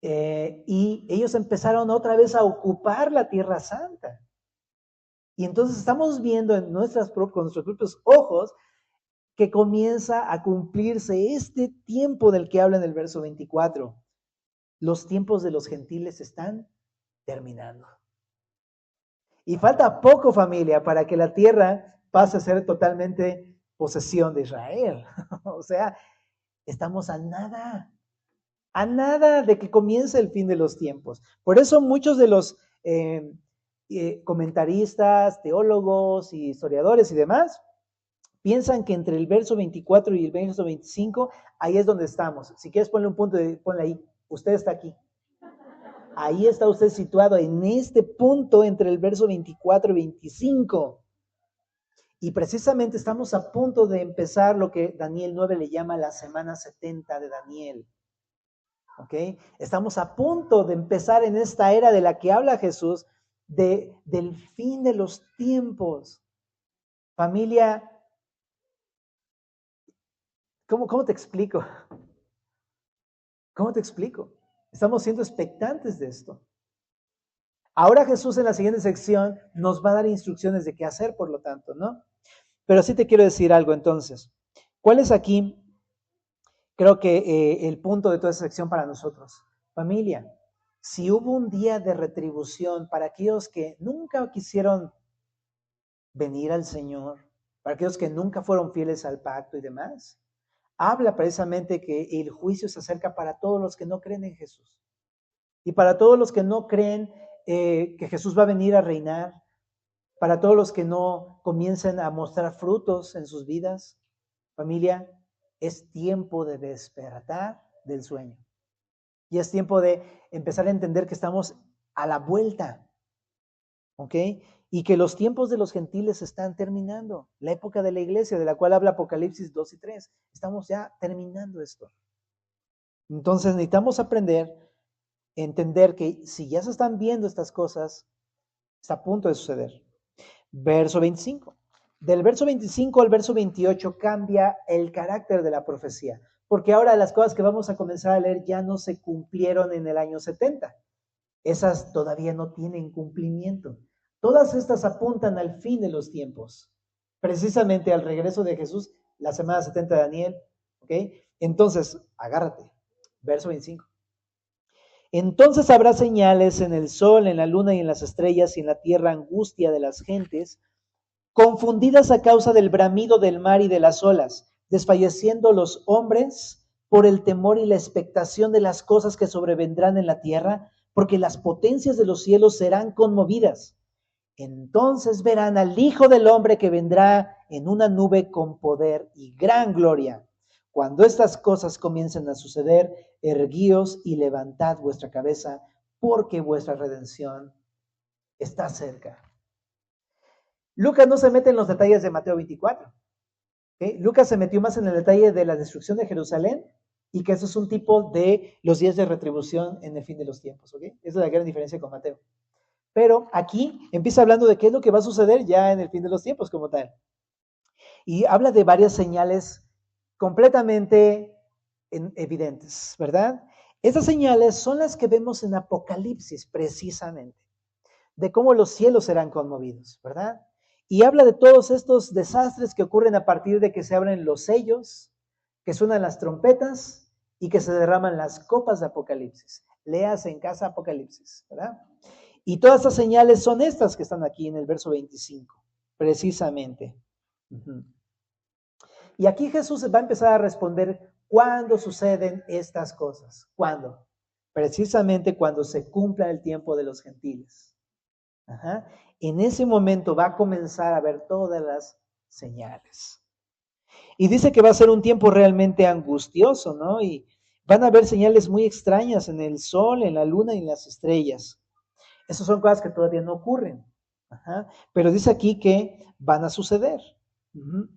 Y ellos empezaron otra vez a ocupar la Tierra Santa. Y entonces estamos viendo con nuestros propios ojos que comienza a cumplirse este tiempo del que habla en el verso 24. Los tiempos de los gentiles están terminando. Y falta poco, familia, para que la tierra pase a ser totalmente posesión de Israel. O sea, estamos a nada de que comience el fin de los tiempos. Por eso muchos de los comentaristas, teólogos y historiadores y demás piensan que entre el verso 24 y el verso 25, ahí es donde estamos. Si quieres ponle un punto, ponle ahí. Usted está aquí. Ahí está usted situado en este punto entre el verso 24 y 25. Y precisamente estamos a punto de empezar lo que Daniel 9 le llama la semana 70 de Daniel. ¿Ok? Estamos a punto de empezar en esta era de la que habla Jesús, del fin de los tiempos. Familia, ¿cómo te explico? ¿Cómo te explico? Estamos siendo expectantes de esto. Ahora Jesús en la siguiente sección nos va a dar instrucciones de qué hacer, por lo tanto, ¿no? Pero sí te quiero decir algo entonces. ¿Cuál es aquí, creo que el punto de toda esta sección para nosotros? Familia, si hubo un día de retribución para aquellos que nunca quisieron venir al Señor, para aquellos que nunca fueron fieles al pacto y demás, habla precisamente que el juicio se acerca para todos los que no creen en Jesús. Y para todos los que no creen que Jesús va a venir a reinar, para todos los que no comiencen a mostrar frutos en sus vidas, familia, es tiempo de despertar del sueño. Y es tiempo de empezar a entender que estamos a la vuelta, ¿ok? Y que los tiempos de los gentiles están terminando. La época de la iglesia, de la cual habla Apocalipsis 2 y 3, estamos ya terminando esto. Entonces necesitamos aprender, entender que si ya se están viendo estas cosas, está a punto de suceder. Verso 25. Del verso 25 al verso 28 cambia el carácter de la profecía, porque ahora las cosas que vamos a comenzar a leer ya no se cumplieron en el año 70. Esas todavía no tienen cumplimiento. Todas estas apuntan al fin de los tiempos, precisamente al regreso de Jesús, la semana 70 de Daniel. ¿Ok? Entonces, agárrate. Verso 25. Entonces habrá señales en el sol, en la luna y en las estrellas, y en la tierra angustia de las gentes, confundidas a causa del bramido del mar y de las olas, desfalleciendo los hombres por el temor y la expectación de las cosas que sobrevendrán en la tierra, porque las potencias de los cielos serán conmovidas. Entonces verán al Hijo del Hombre que vendrá en una nube con poder y gran gloria. Cuando estas cosas comiencen a suceder, erguíos y levantad vuestra cabeza, porque vuestra redención está cerca. Lucas no se mete en los detalles de Mateo 24. ¿Okay? Lucas se metió más en el detalle de la destrucción de Jerusalén y que eso es un tipo de los días de retribución en el fin de los tiempos. ¿Okay? Esa es la gran diferencia con Mateo. Pero aquí empieza hablando de qué es lo que va a suceder ya en el fin de los tiempos como tal. Y habla de varias señales completamente evidentes, ¿verdad? Estas señales son las que vemos en Apocalipsis precisamente, de cómo los cielos serán conmovidos, ¿verdad? Y habla de todos estos desastres que ocurren a partir de que se abren los sellos, que suenan las trompetas y que se derraman las copas de Apocalipsis. Léase en casa Apocalipsis, ¿verdad? Y todas estas señales son estas que están aquí en el verso 25, precisamente. Uh-huh. Y aquí Jesús va a empezar a responder cuándo suceden estas cosas. ¿Cuándo? Precisamente cuando se cumpla el tiempo de los gentiles. Ajá. En ese momento va a comenzar a ver todas las señales. Y dice que va a ser un tiempo realmente angustioso, ¿no? Y van a haber señales muy extrañas en el sol, en la luna y en las estrellas. Esas son cosas que todavía no ocurren. Ajá. Pero dice aquí que van a suceder. Uh-huh.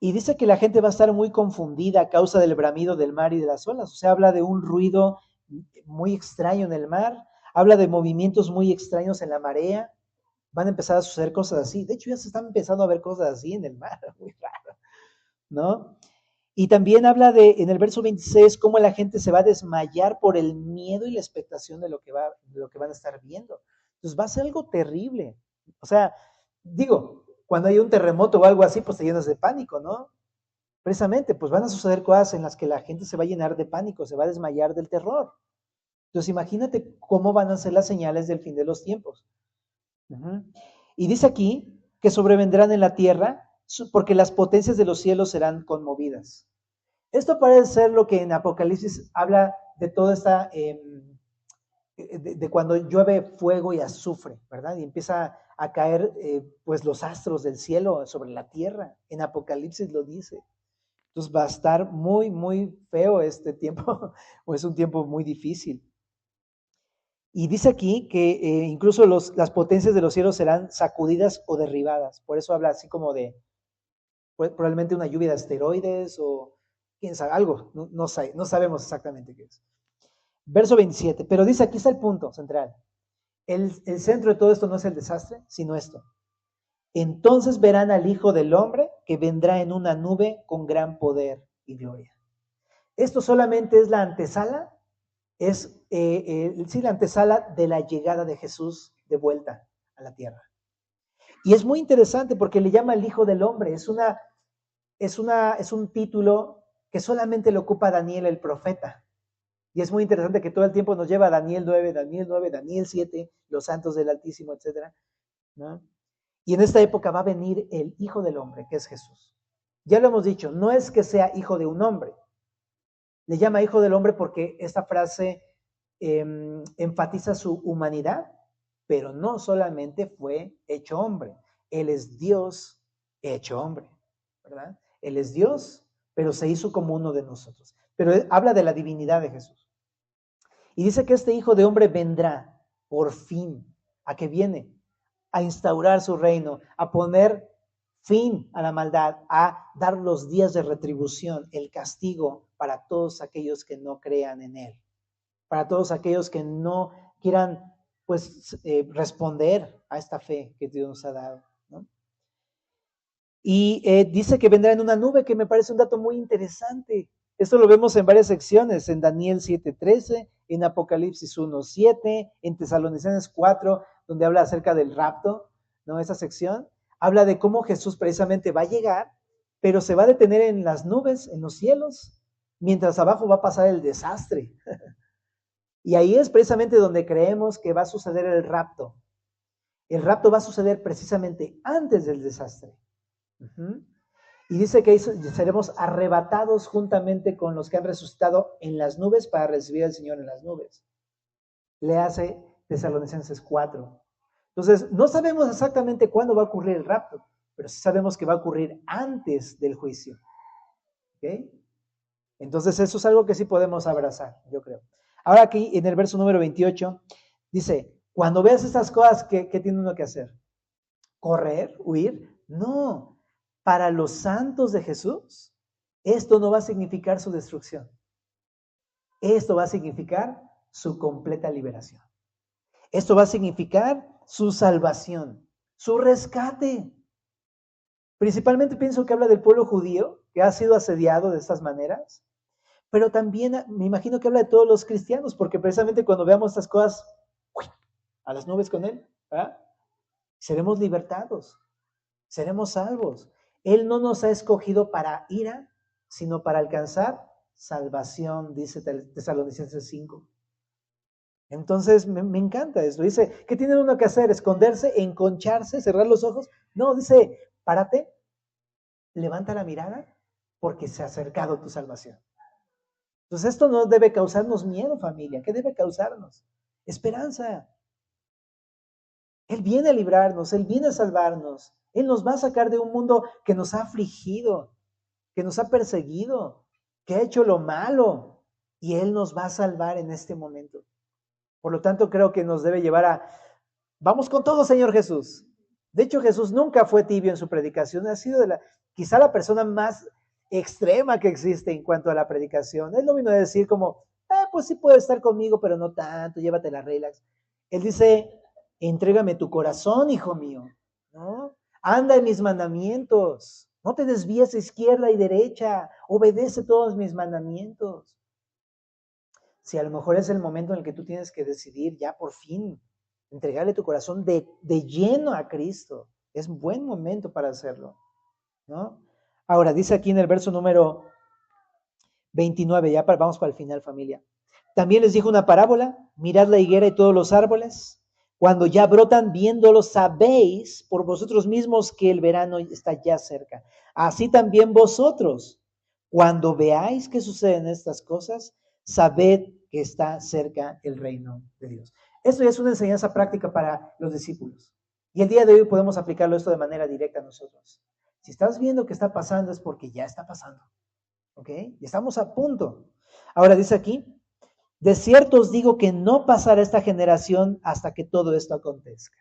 Y dice que la gente va a estar muy confundida a causa del bramido del mar y de las olas. O sea, habla de un ruido muy extraño en el mar, habla de movimientos muy extraños en la marea. Van a empezar a suceder cosas así. De hecho, ya se están empezando a ver cosas así en el mar, muy raro, ¿no? Y también habla en el verso 26, cómo la gente se va a desmayar por el miedo y la expectación de lo que van a estar viendo. Entonces va a ser algo terrible. O sea, digo, cuando hay un terremoto o algo así, pues te llenas de pánico, ¿no? Precisamente, pues van a suceder cosas en las que la gente se va a llenar de pánico, se va a desmayar del terror. Entonces imagínate cómo van a ser las señales del fin de los tiempos. Uh-huh. Y dice aquí que sobrevendrán en la tierra porque las potencias de los cielos serán conmovidas. Esto parece ser lo que en Apocalipsis habla de toda esta, de cuando llueve fuego y azufre, ¿verdad? Y empieza a caer pues los astros del cielo sobre la tierra. En Apocalipsis lo dice. Entonces va a estar muy, muy feo este tiempo, o es un tiempo muy difícil. Y dice aquí que incluso las potencias de los cielos serán sacudidas o derribadas. Por eso habla así como de probablemente una lluvia de asteroides o quién sabe, algo, no sabemos exactamente qué es. Verso 27, pero dice, aquí está el punto central. El centro de todo esto no es el desastre, sino esto. Entonces verán al Hijo del Hombre que vendrá en una nube con gran poder y gloria. Esto solamente es la antesala, la antesala de la llegada de Jesús de vuelta a la tierra. Y es muy interesante porque le llama el Hijo del Hombre, es un título que solamente lo ocupa Daniel el profeta. Y es muy interesante que todo el tiempo nos lleva a Daniel 9, Daniel 7, los santos del Altísimo, etc., ¿no? Y en esta época va a venir el Hijo del Hombre, que es Jesús. Ya lo hemos dicho, no es que sea hijo de un hombre. Le llama Hijo del Hombre porque esta frase enfatiza su humanidad, pero no solamente fue hecho hombre. Él es Dios hecho hombre, ¿verdad? Él es Dios, pero se hizo como uno de nosotros. Pero habla de la divinidad de Jesús. Y dice que este Hijo de Hombre vendrá, por fin. ¿A qué viene? A instaurar su reino, a poner fin a la maldad, a dar los días de retribución, el castigo para todos aquellos que no crean en Él, para todos aquellos que no quieran pues responder a esta fe que Dios nos ha dado, ¿no? Y dice que vendrá en una nube, que me parece un dato muy interesante. Esto lo vemos en varias secciones, en Daniel 7:13, en Apocalipsis 1:7, en Tesalonicenses 4, donde habla acerca del rapto, ¿no? Esa sección habla de cómo Jesús precisamente va a llegar, pero se va a detener en las nubes, en los cielos, mientras abajo va a pasar el desastre. Y ahí es precisamente donde creemos que va a suceder el rapto. El rapto va a suceder precisamente antes del desastre. Y dice que seremos arrebatados juntamente con los que han resucitado en las nubes para recibir al Señor en las nubes. Le hace Tesalonicenses 4. Entonces, no sabemos exactamente cuándo va a ocurrir el rapto, pero sí sabemos que va a ocurrir antes del juicio. ¿Ok? Entonces, eso es algo que sí podemos abrazar, yo creo. Ahora aquí, en el verso número 28, dice, cuando veas estas cosas, ¿qué tiene uno que hacer? ¿Correr? ¿Huir? No. Para los santos de Jesús, esto no va a significar su destrucción. Esto va a significar su completa liberación. Esto va a significar su salvación, su rescate. Principalmente pienso que habla del pueblo judío, que ha sido asediado de estas maneras, pero también me imagino que habla de todos los cristianos, porque precisamente cuando veamos estas cosas, a las nubes con él, ¿verdad? Seremos libertados, seremos salvos. Él no nos ha escogido para ira, sino para alcanzar salvación, dice Tesalonicenses 5. Entonces, me encanta esto. Dice, ¿qué tiene uno que hacer? ¿Esconderse, enconcharse, cerrar los ojos? No, dice, párate, levanta la mirada, porque se ha acercado tu salvación. Entonces, esto no debe causarnos miedo, familia. ¿Qué debe causarnos? Esperanza. Él viene a librarnos, Él viene a salvarnos. Él nos va a sacar de un mundo que nos ha afligido, que nos ha perseguido, que ha hecho lo malo, y Él nos va a salvar en este momento. Por lo tanto, creo que nos debe llevar a, vamos con todo, Señor Jesús. De hecho, Jesús nunca fue tibio en su predicación, ha sido quizá la persona más extrema que existe en cuanto a la predicación. Él no vino a decir como, pues sí puedes estar conmigo, pero no tanto, llévatela relax. Él dice, entrégame tu corazón, hijo mío, ¿no? Anda en mis mandamientos, no te desvíes a izquierda y derecha, obedece todos mis mandamientos. Si a lo mejor es el momento en el que tú tienes que decidir ya por fin entregarle tu corazón de lleno a Cristo, es un buen momento para hacerlo, ¿no? Ahora, dice aquí en el verso número 29, ya vamos para el final, familia. También les dijo una parábola, mirad la higuera y todos los árboles. Cuando ya brotan viéndolo, sabéis por vosotros mismos que el verano está ya cerca. Así también vosotros, cuando veáis que suceden estas cosas, sabed que está cerca el reino de Dios. Esto ya es una enseñanza práctica para los discípulos. Y el día de hoy podemos aplicarlo esto de manera directa a nosotros. Si estás viendo que está pasando es porque ya está pasando. ¿Ok? Y estamos a punto. Ahora dice aquí, de cierto os digo que no pasará esta generación hasta que todo esto acontezca.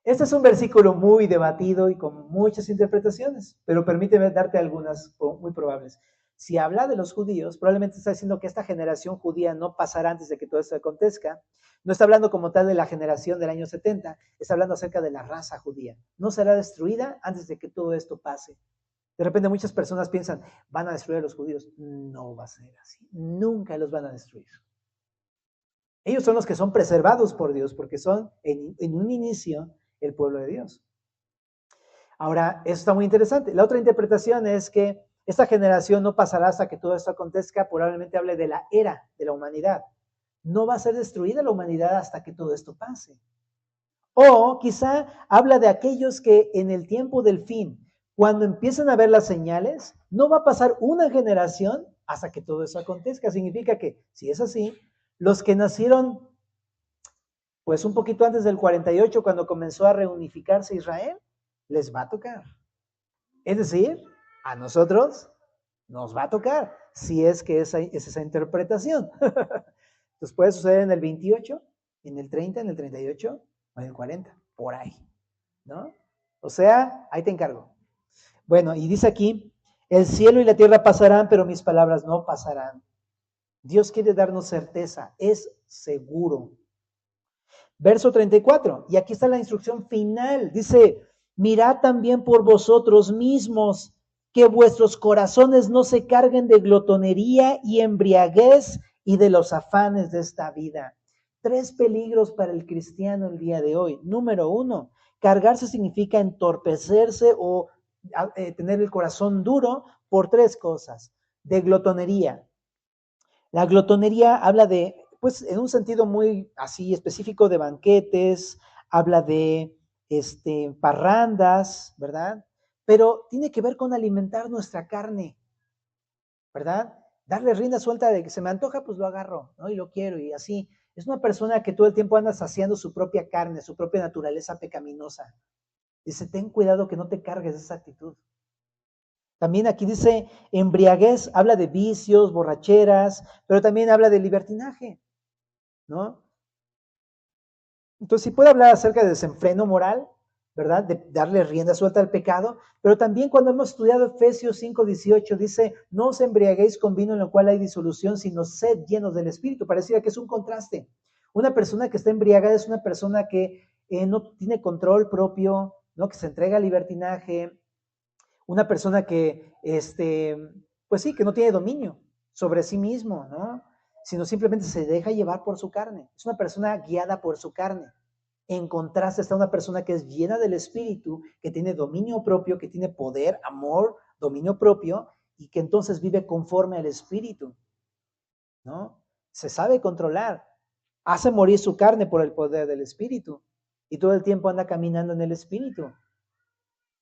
Este es un versículo muy debatido y con muchas interpretaciones, pero permíteme darte algunas muy probables. Si habla de los judíos, probablemente está diciendo que esta generación judía no pasará antes de que todo esto acontezca. No está hablando como tal de la generación del año 70, está hablando acerca de la raza judía. No será destruida antes de que todo esto pase. De repente muchas personas piensan, van a destruir a los judíos. No va a ser así. Nunca los van a destruir. Ellos son los que son preservados por Dios, porque son en un inicio el pueblo de Dios. Ahora, eso está muy interesante. La otra interpretación es que esta generación no pasará hasta que todo esto acontezca, probablemente hable de la era de la humanidad. No va a ser destruida la humanidad hasta que todo esto pase. O quizá habla de aquellos que en el tiempo del fin, cuando empiezan a ver las señales, no va a pasar una generación hasta que todo eso acontezca. Significa que, si es así, los que nacieron pues un poquito antes del 48, cuando comenzó a reunificarse Israel, les va a tocar. Es decir, a nosotros nos va a tocar, si es que es esa interpretación. Entonces puede suceder en el 28, en el 30, en el 38 o en el 40, por ahí, ¿no? O sea, ahí te encargo. Bueno, y dice aquí, el cielo y la tierra pasarán, pero mis palabras no pasarán. Dios quiere darnos certeza, es seguro. Verso 34, y aquí está la instrucción final, dice, mirad también por vosotros mismos, que vuestros corazones no se carguen de glotonería y embriaguez y de los afanes de esta vida. 3 peligros para el cristiano el día de hoy. Número 1, cargarse significa entorpecerse o tener el corazón duro por 3 cosas. De glotonería. La glotonería habla de, pues en un sentido muy así específico, de banquetes, habla de parrandas, ¿verdad? Pero tiene que ver con alimentar nuestra carne, ¿verdad? Darle rienda suelta de que se me antoja, pues lo agarro, ¿no? Y lo quiero y así. Es una persona que todo el tiempo anda saciando su propia carne, su propia naturaleza pecaminosa. Dice, ten cuidado que no te cargues de esa actitud. También aquí dice embriaguez, habla de vicios, borracheras, pero también habla de libertinaje, ¿no? Entonces, sí puede hablar acerca de desenfreno moral, ¿verdad? De darle rienda suelta al pecado, pero también cuando hemos estudiado Efesios 5:18 dice, no os embriaguéis con vino en lo cual hay disolución, sino sed llenos del Espíritu. Pareciera que es un contraste. Una persona que está embriagada es una persona que no tiene control propio, ¿no? Que se entrega al libertinaje, una persona que, pues sí, que no tiene dominio sobre sí mismo, ¿no? Sino simplemente se deja llevar por su carne. Es una persona guiada por su carne. En contraste está una persona que es llena del Espíritu, que tiene dominio propio, que tiene poder, amor, dominio propio, y que entonces vive conforme al Espíritu, ¿no? Se sabe controlar, hace morir su carne por el poder del Espíritu, y todo el tiempo anda caminando en el Espíritu.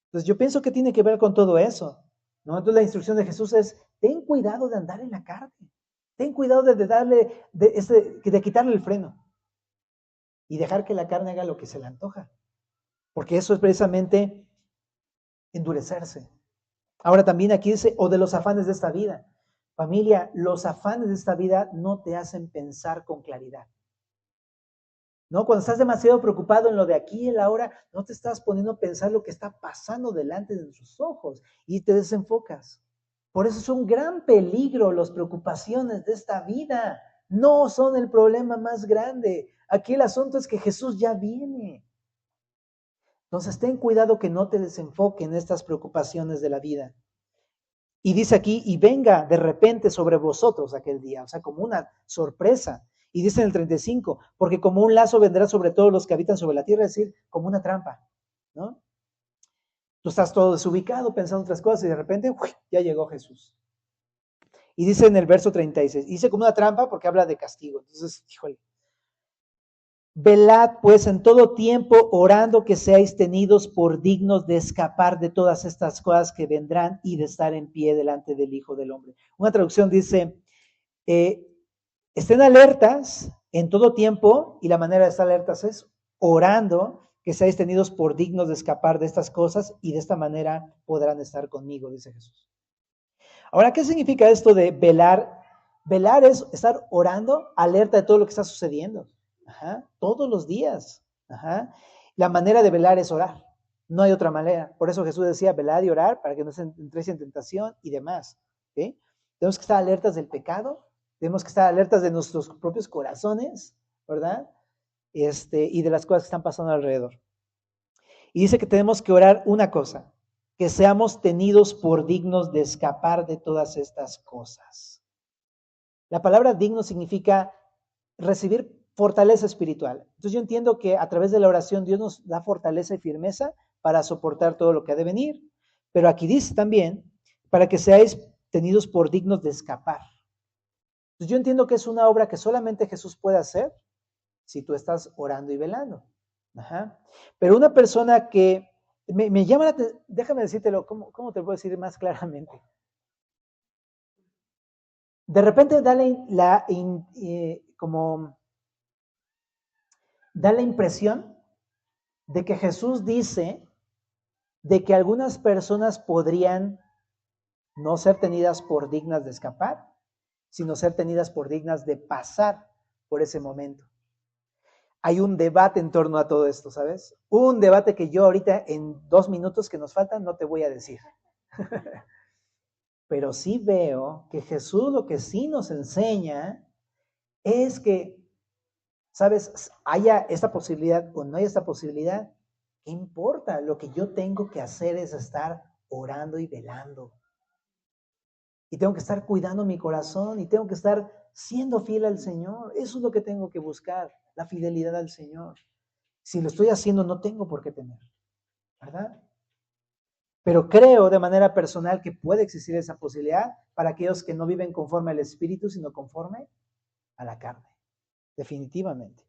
Entonces yo pienso que tiene que ver con todo eso, ¿no? Entonces la instrucción de Jesús es, ten cuidado de andar en la carne, ten cuidado de quitarle el freno y dejar que la carne haga lo que se le antoja, porque eso es precisamente endurecerse. Ahora también aquí dice, o de los afanes de esta vida. Familia, los afanes de esta vida no te hacen pensar con claridad. ¿No? Cuando estás demasiado preocupado en lo de aquí y el ahora, no te estás poniendo a pensar lo que está pasando delante de tus ojos y te desenfocas. Por eso es un gran peligro las preocupaciones de esta vida. No son el problema más grande. Aquí el asunto es que Jesús ya viene. Entonces ten cuidado que no te desenfoque en estas preocupaciones de la vida. Y dice aquí, y venga de repente sobre vosotros aquel día, o sea, como una sorpresa. Y dice en el 35, porque como un lazo vendrá sobre todos los que habitan sobre la tierra, es decir, como una trampa, ¿no? Tú estás todo desubicado pensando otras cosas y de repente, ¡uy!, ya llegó Jesús. Y dice en el verso 36, dice como una trampa porque habla de castigo. Entonces, híjole, Velad pues en todo tiempo, orando que seáis tenidos por dignos de escapar de todas estas cosas que vendrán y de estar en pie delante del Hijo del Hombre. Una traducción dice, estén alertas en todo tiempo, y la manera de estar alertas es orando que seáis tenidos por dignos de escapar de estas cosas, y de esta manera podrán estar conmigo, dice Jesús. Ahora, ¿qué significa esto de velar? Velar es estar orando, alerta de todo lo que está sucediendo. Todos los días. La manera de velar es orar. No hay otra manera. Por eso Jesús decía, velad y orar para que no se entréis en tentación y demás. ¿Okay? Tenemos que estar alertas del pecado, tenemos que estar alertas de nuestros propios corazones, ¿verdad? Y de las cosas que están pasando alrededor. Y dice que tenemos que orar una cosa, que seamos tenidos por dignos de escapar de todas estas cosas. La palabra digno significa recibir fortaleza espiritual. Entonces yo entiendo que a través de la oración Dios nos da fortaleza y firmeza para soportar todo lo que ha de venir. Pero aquí dice también, para que seáis tenidos por dignos de escapar. Entonces yo entiendo que es una obra que solamente Jesús puede hacer si tú estás orando y velando. Pero una persona que me llama la atención, déjame decírtelo, ¿cómo te puedo decir más claramente? De repente da la impresión de que Jesús dice de que algunas personas podrían no ser tenidas por dignas de escapar, sino ser tenidas por dignas de pasar por ese momento. Hay un debate en torno a todo esto, ¿sabes? Un debate que yo ahorita en 2 minutos que nos faltan no te voy a decir. Pero sí veo que Jesús lo que sí nos enseña es que, ¿sabes? Haya esta posibilidad o no haya esta posibilidad, ¿qué importa? Lo que yo tengo que hacer es estar orando y velando. Y tengo que estar cuidando mi corazón y tengo que estar siendo fiel al Señor. Eso es lo que tengo que buscar, la fidelidad al Señor. Si lo estoy haciendo, no tengo por qué temer, ¿verdad? Pero creo de manera personal que puede existir esa posibilidad para aquellos que no viven conforme al Espíritu, sino conforme a la carne. Definitivamente.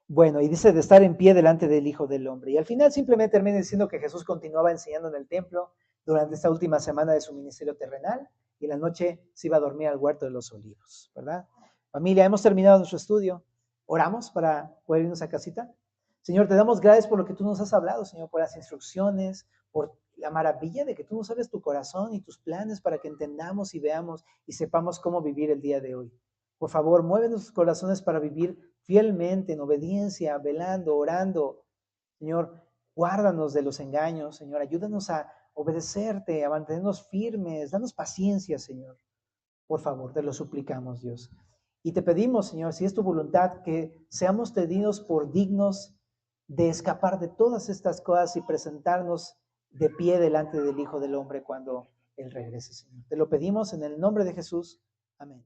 Bueno, y dice de estar en pie delante del Hijo del Hombre. Y al final simplemente termina diciendo que Jesús continuaba enseñando en el templo durante esta última semana de su ministerio terrenal, y en la noche se iba a dormir al huerto de los olivos, ¿verdad? Familia, hemos terminado nuestro estudio. Oramos para poder irnos a casita. Señor, te damos gracias por lo que tú nos has hablado, Señor, por las instrucciones, por la maravilla de que tú nos abres tu corazón y tus planes para que entendamos y veamos y sepamos cómo vivir el día de hoy. Por favor, mueve nuestros corazones para vivir fielmente, en obediencia, velando, orando. Señor, guárdanos de los engaños, Señor, ayúdanos a obedecerte, a mantenernos firmes, danos paciencia, Señor. Por favor, te lo suplicamos, Dios. Y te pedimos, Señor, si es tu voluntad, que seamos tenidos por dignos de escapar de todas estas cosas y presentarnos de pie delante del Hijo del Hombre cuando Él regrese, Señor. Te lo pedimos en el nombre de Jesús. Amén.